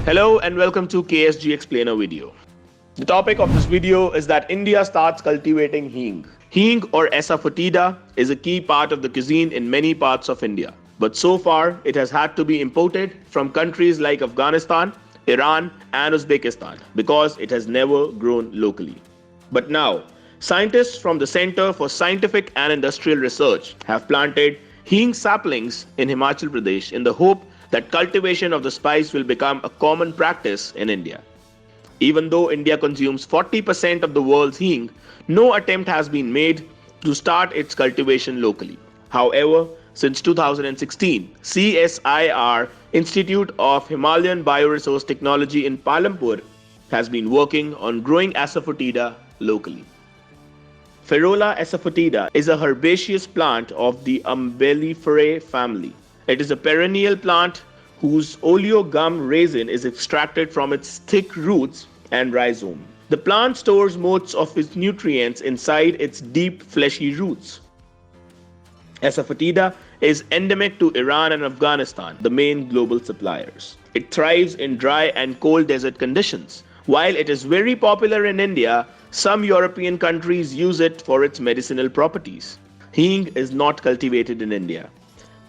Hello and welcome to KSG Explainer video. The topic of this video is that India starts cultivating Hing. Hing or asafoetida is a key part of the cuisine in many parts of India. But so far, it has had to be imported from countries like Afghanistan, Iran and Uzbekistan because it has never grown locally. But now, scientists from the Center for Scientific and Industrial Research have planted Hing saplings in Himachal Pradesh in the hope that cultivation of the spice will become a common practice in India. Even though India consumes 40% of the world's Hing, no attempt has been made to start its cultivation locally. However, since 2016, CSIR Institute of Himalayan Bioresource Technology in Palampur has been working on growing asafoetida locally. Ferola asafoetida is a herbaceous plant of the Umbelliferae family. It is a perennial plant whose oleogum resin is extracted from its thick roots and rhizome. The plant stores most of its nutrients inside its deep fleshy roots. Asafoetida is endemic to Iran and Afghanistan, the main global suppliers. It thrives in dry and cold desert conditions. While it is very popular in India, some European countries use it for its medicinal properties. Hing is not cultivated in India.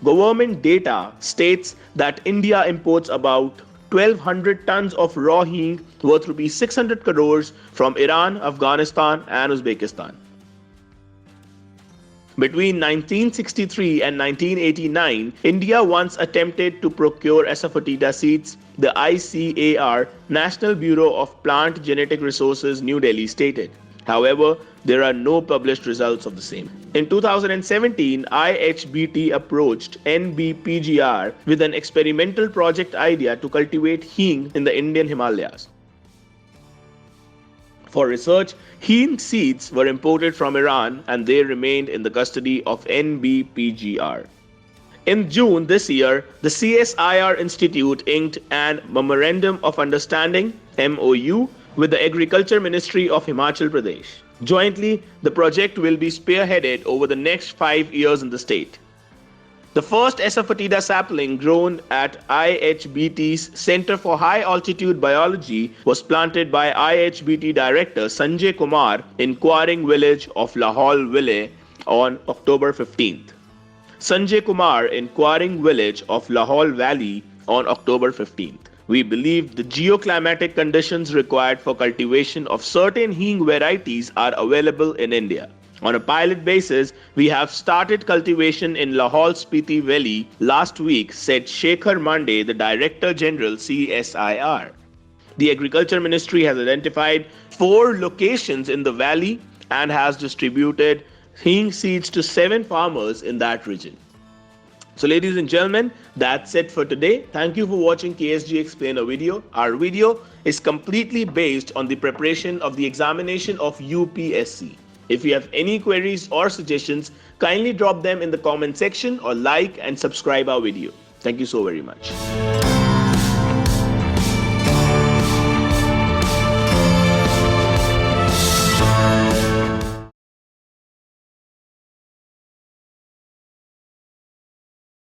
Government data states that India imports about 1,200 tons of raw Hing worth rupees 600 crores from Iran, Afghanistan and Uzbekistan. Between 1963 and 1989, India once attempted to procure asafoetida seeds, the ICAR, National Bureau of Plant Genetic Resources, New Delhi stated. However, there are no published results of the same. In 2017, IHBT approached NBPGR with an experimental project idea to cultivate Hing in the Indian Himalayas. For research, Hing seeds were imported from Iran and they remained in the custody of NBPGR. In June this year, the CSIR Institute inked an Memorandum of Understanding (MOU) with the Agriculture Ministry of Himachal Pradesh. Jointly, the project will be spearheaded over the next 5 years in the state. The first asafoetida sapling grown at IHBT's Center for High Altitude Biology was planted by IHBT Director Sanjay Kumar in Quaring village of Lahol Valley on October 15th. Sanjay Kumar in Quaring village of Lahol Valley on October 15th. We believe the geoclimatic conditions required for cultivation of certain Hing varieties are available in India. On a pilot basis, we have started cultivation in Lahol Spiti Valley last week, said Shekhar Mande, the Director General CSIR. The Agriculture Ministry has identified 4 locations in the valley and has distributed Hing seeds to 7 farmers in that region. So ladies and gentlemen, that's it for today. Thank you for watching KSG Explainer video. Our video is completely based on the preparation of the examination of UPSC. If you have any queries or suggestions, kindly drop them in the comment section or like and subscribe our video. Thank you so very much.